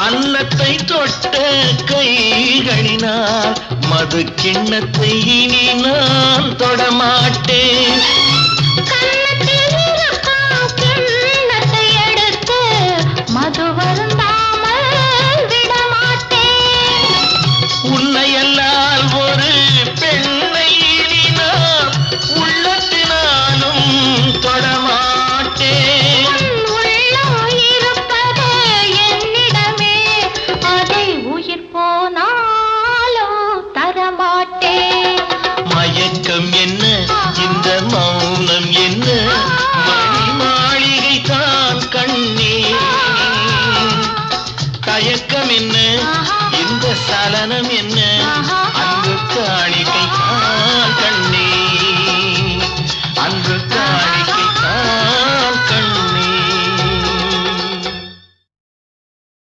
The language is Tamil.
அன்னத்தை தொட்ட கைகளினால் மது கிண்ணத்தை இனி நான் தொடமாட்டேன். மது வருந்தாமல் விடமாட்டேன். உன்னையல்லால் ஒரு பெண்ணை இனி நான் உள்ளத்தினாலும் தொடமாட்டேன். உள்ளம் இருப்பது என்னிடமே, அதை உயிர் போனாலும் தரமாட்டேன். மயக்கம் என்ன, இந்த மௌனம் என்ன, மணி மாளிகை தான் கண்ணே. தயக்கம் என்ன, இந்த சலனம் என்ன, அன்பு காணி